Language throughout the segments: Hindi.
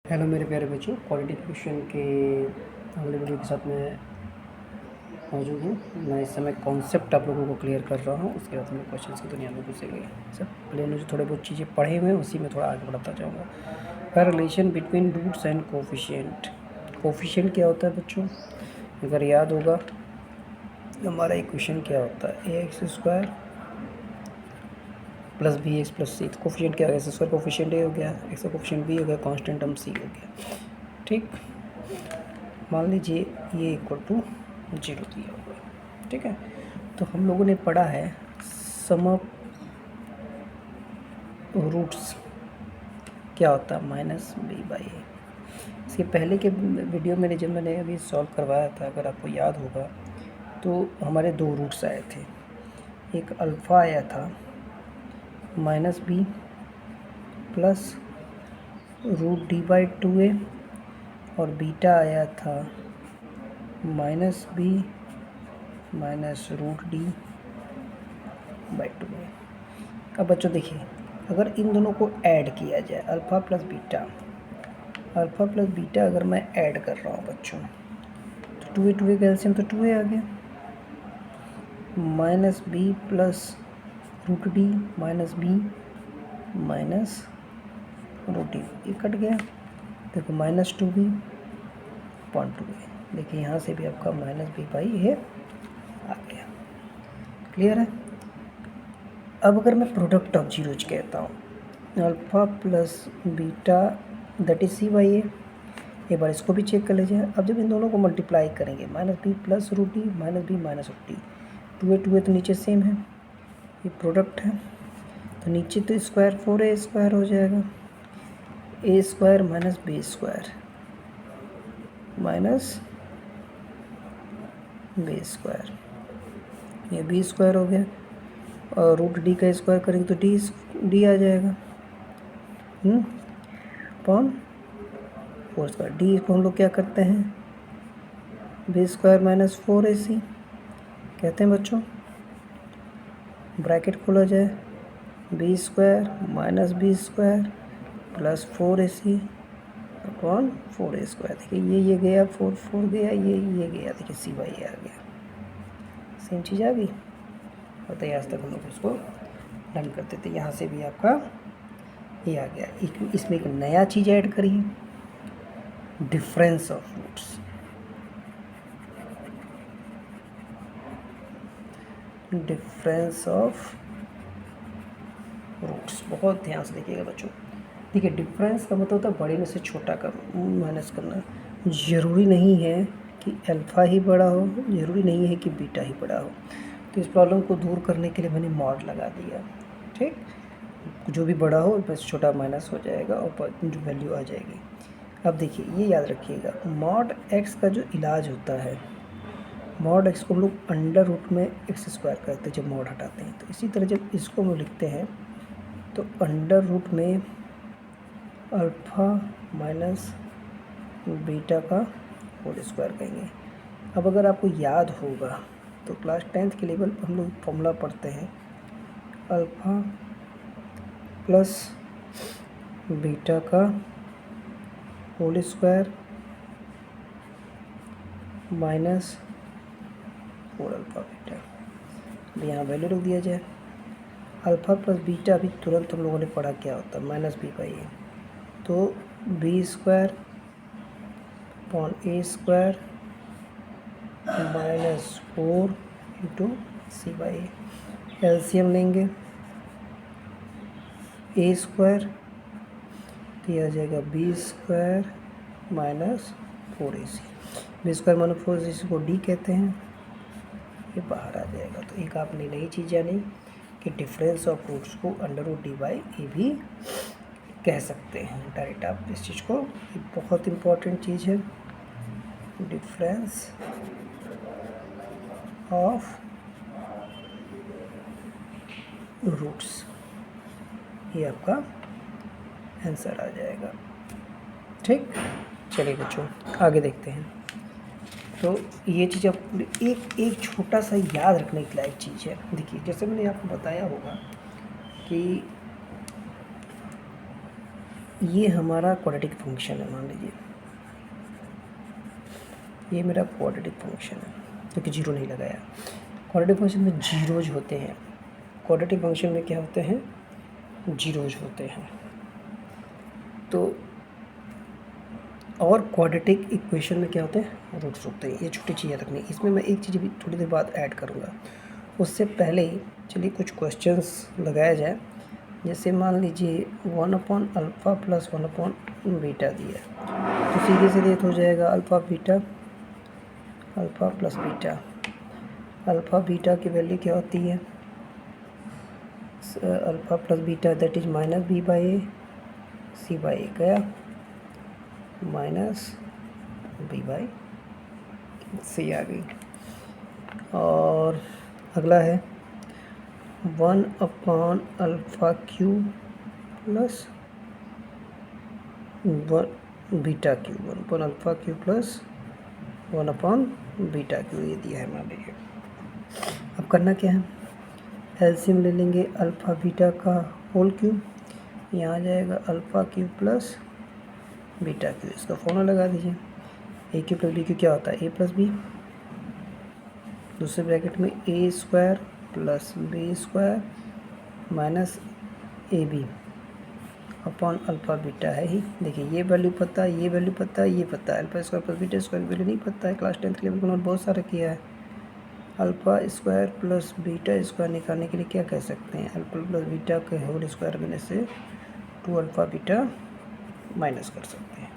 हेलो मेरे प्यारे बच्चों, क्वालिफिकेशन के अगले वीडियो के साथ मैं मौजूद हूँ। मैं इस समय कॉन्सेप्ट आप लोगों को क्लियर कर रहा हूँ, उसके बाद हम लोग क्वेश्चंस की दुनिया में घुसेंगे। सब प्लेन जो थोड़े बहुत चीज़ें पढ़े हुए हैं उसी में थोड़ा आगे बढ़ता जाऊँगा। Relation between roots and coefficient. Coefficient क्या होता है बच्चों? अगर याद होगा हमारा इक्वेशन क्या होता है, a x square plus b x plus c. Coefficient क्या हो गया? एक्स स्क्वायर कोफिशिएंट ए हो गया, एक्स का कोफिशिएंट बी हो गया, कांस्टेंट टर्म सी हो गया। ठीक, मान लीजिए ये इक्वल टू 0 दिया हुआ है। ठीक है, तो हम लोगों ने पढ़ा है सम ऑफ रूट्स क्या होता है, माइनस बी बाई ए। इसके पहले के वीडियो में जब मैंने अभी सॉल्व करवाया था, अगर आपको याद होगा, तो हमारे दो रूट्स आए थे। एक अल्फ़ा आया था minus B plus root D by 2a, और बीटा आया था minus B minus root D by 2a। अब बच्चों देखिए, अगर इन दोनों को ऐड किया जाए, अल्फ़ा प्लस बीटा अगर मैं ऐड कर रहा हूँ बच्चों, तो 2a का एलसीएम तो 2a आ गया, minus B plus root D minus B minus root D, ये कट गया। देखो माइनस 2b अपॉन 2a, देखिए यहाँ से भी आपका माइनस बी बाई ये आ गया। क्लियर है? अब अगर मैं प्रोडक्ट ऑफ जीरोज कहता हूँ, alpha plus beta that is c by a, एक बार इसको भी चेक कर लीजिए। अब जब इन दोनों को मल्टीप्लाई करेंगे, minus B plus root D minus B minus root D, 2a तो नीचे सेम है, ये प्रोडक्ट है, तो नीचे तो स्क्वायर 4a स्क्वायर हो जाएगा, a square minus B square minus B square, ये बी स्क्वायर हो गया, और रूट डी का स्क्वायर करेंगे तो डी आ जाएगा अपॉन 4 स्क्वायर। डी को हम लोग क्या करते हैं, बी स्क्वायर माइनस 4ac कहते हैं बच्चों। ब्रैकेट खोला जाए, B square minus B square plus 4ac upon 4a square. देखिए ये गया, 4 गया, ये गया, देखिए सी बाई आ गया, सेम चीज़ आ गई। बताइए, आज तक हम लोग उसको डन करते थे, यहाँ से भी आपका ये आ गया। इसमें एक नया चीज़ ऐड करिए, difference of roots. Difference of roots बहुत ध्यान से देखिएगा बच्चों। देखिए, डिफरेंस का मतलब होता है बड़े में से छोटा का माइनस करना। ज़रूरी नहीं है कि अल्फ़ा ही बड़ा हो, ज़रूरी नहीं है कि बीटा ही बड़ा हो। तो इस प्रॉब्लम को दूर करने के लिए मैंने मॉड लगा दिया। ठीक, जो भी बड़ा हो बस छोटा माइनस हो जाएगा और जो वैल्यू आ जाएगी। अब देखिए, ये याद रखिएगा, मॉड एक्स का जो इलाज होता है, मॉड एक्स को हम लोग अंडर रूट में एक्स स्क्वायर करते हैं जब मॉड हटाते हैं। तो इसी तरह जब इसको हम लिखते हैं तो अंडर रूट में अल्फ़ा माइनस बीटा का होल स्क्वायर कहेंगे। अब अगर आपको याद होगा तो क्लास 10th के लेवल पर हम लोग फॉर्मूला पढ़ते हैं, अल्फ़ा प्लस बीटा का whole square minus 4 alpha beta. अब यहाँ वैल्यू रख दिया जाए, अल्फ़ा प्लस बीटा अभी तुरंत हम लोगों ने पढ़ा क्या होता है, माइनस बी बाई ए, तो B square upon A square minus 4 into C by A. LCM लेंगे, ए स्क्वायर तो यह आ जाएगा B square minus 4ac। B square minus 4ac को डी कहते हैं, ये बाहर आ जाएगा। तो एक आपने नई चीज़ जानी कि डिफरेंस ऑफ रूट्स को अंडर रूट डी बाई ए भी कह सकते हैं डायरेक्ट आप इस चीज़ को। ये बहुत इम्पोर्टेंट चीज़ है, डिफरेंस ऑफ रूट्स, ये आपका आंसर आ जाएगा। ठीक, चलिए बच्चों आगे देखते हैं। तो ये चीज़ आप एक छोटा सा याद रखने के लायक चीज़ है। देखिए, जैसे मैंने आपको बताया होगा कि ये हमारा क्वाड्रेटिक फंक्शन है, मान लीजिए ये मेरा क्वाड्रेटिक फंक्शन है क्योंकि जीरो नहीं लगाया। क्वाड्रेटिक फंक्शन में जीरोज होते हैं, क्वाड्रेटिक फंक्शन में क्या होते हैं, जीरोज होते हैं। तो और क्वाड्रेटिक इक्वेशन में क्या होते हैं, रूट्स होते हैं। ये छोटी चीज़ें रखनी, इसमें मैं एक चीज़ भी थोड़ी देर बाद ऐड करूँगा। उससे पहले चलिए कुछ क्वेश्चंस लगाया जाए। जैसे मान लीजिए 1/α + 1/β दिया, तो सीधे सीधे हो जाएगा alpha plus beta. Alpha beta की वैल्यू क्या होती है, alpha plus beta that is -b/a c/a गया -b/c आ गई। और अगला है 1/α³ प्लस बीटा क्यू, 1/α³ प्लस 1/β², ये दिया है मान लीजिए। अब करना क्या है, एलसीएम ले लेंगे अल्फ़ा बीटा का होल क्यूब, यहाँ आ जाएगा α³ प्लस β², इसका फॉर्मूला लगा दीजिए। a³ प्लस b³ क्या होता है, a प्लस बी, दूसरे ब्रैकेट में a² plus b² minus ab upon alpha beta है ही। देखिए ये वैल्यू पता है, ये वैल्यू पता है, ये पता है। α² प्लस β² वैल्यू नहीं पता है, क्लास 10th के लेवल को नोट बहुत सारा किया है। α² प्लस β² निकालने के लिए क्या कह सकते हैं, अल्फ़ा प्लस बीटा के होल स्क्वायर में से 2α β माइनस कर सकते हैं।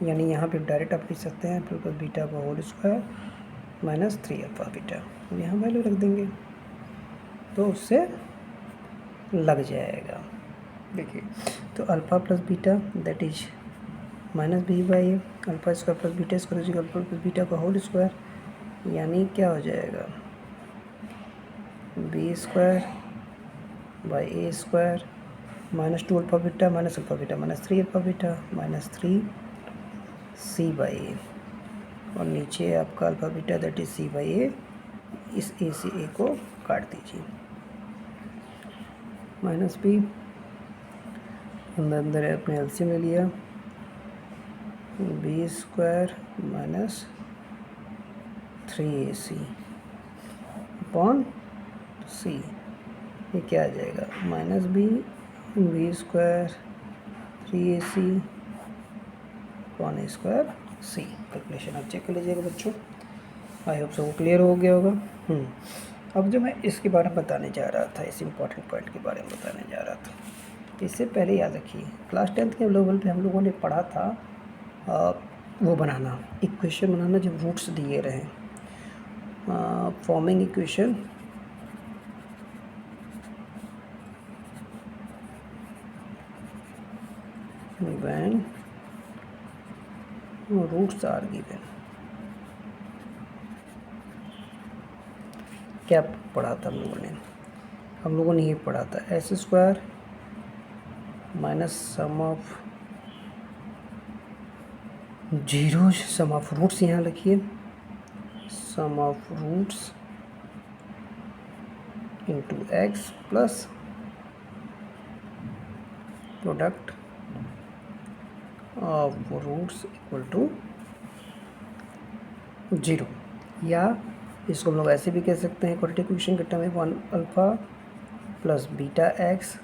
यानी यहाँ पे डायरेक्ट आप लिख सकते हैं अल्फ़ा प्लस बीटा का होल स्क्वायर माइनस 3α β, यहाँ वैल्यू रख देंगे तो उससे लग जाएगा। देखिए तो alpha plus beta that is -b/a, α² plus β² alpha plus beta का होल स्क्वायर, यानी क्या हो जाएगा b² by a² minus 2α β minus alpha beta minus 3α β minus 3c/a, और नीचे आपका alpha beta that is c/a, इस a से a को काट दीजिए, माइनस b अंदर अपने एलसीएम ले लिया, b² minus 3ac upon c, ये क्या आ जाएगा minus b² 3ac upon a² c। Calculation आप चेक कर लीजिएगा बच्चों, आई होप सबको क्लियर हो गया होगा। अब जो मैं इसके बारे में बताने जा रहा था, इस इम्पॉर्टेंट पॉइंट के बारे में बताने जा रहा था, इससे पहले याद रखिए क्लास 10th के लेवल पे हम लोगों ने पढ़ा था वो बनाना, इक्वेशन बनाना जब रूट्स दिए रहे, forming equation when roots are given. क्या पढ़ा था हम लोगों ने ये पढ़ा था s² minus sum of zeros, sum of roots यहाँ लिखिए, sum of roots into x plus product of roots equal to 0, या इसको हम लोग ऐसे भी कह सकते हैं क्वाड्रेटिक इक्वेशन के टर्म में 1α plus beta x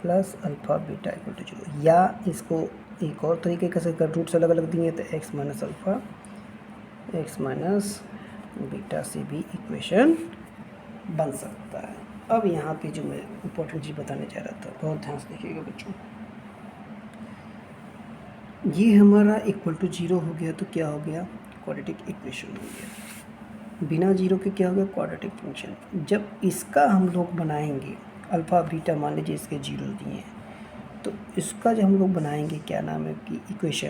plus alpha beta equal to 0, या इसको एक और तरीके का से अगर रूट्स अलग अलग दिए तो x minus alpha x minus beta से भी इक्वेशन बन सकता है। अब यहाँ पे जो मैं इम्पोर्टेंट चीज़ बताने जा रहा था, बहुत ध्यान से देखिएगा बच्चों, ये हमारा इक्वल टू 0 हो गया तो क्या हो गया, क्वाड्रेटिक इक्वेशन हो गया। बिना जीरो के क्या हो गया, क्वाड्रेटिक फंक्शन। जब इसका हम लोग बनाएंगे अल्फ़ा बीटा, मान लीजिए इसके जीरो दिए हैं, तो इसका जब हम लोग बनाएंगे क्या नाम है कि इक्वेशन,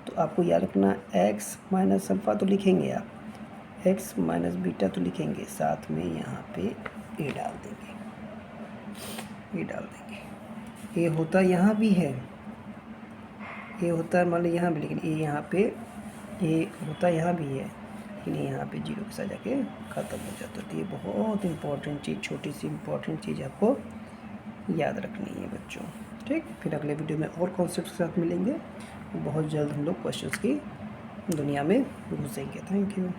तो आपको याद रखना x माइनस अल्फ़ा तो लिखेंगे आप, x माइनस बीटा तो लिखेंगे, साथ में यहाँ पे a डाल देंगे, a होता यहाँ भी है, a होता है मान लीजिए यहाँ भी, लेकिन a यहाँ पे a होता यहाँ भी है, लेकिन यहाँ पे जीरो के साथ जाके ख़त्म हो जाता है। तो ये बहुत इंपॉर्टेंट चीज़, छोटी सी इंपॉर्टेंट चीज़ आपको याद रखनी है बच्चों। ठीक, फिर अगले वीडियो में और कॉन्सेप्ट के साथ मिलेंगे। बहुत जल्द हम लोग क्वेश्चंस की दुनिया में घुसेंगे। Thank you.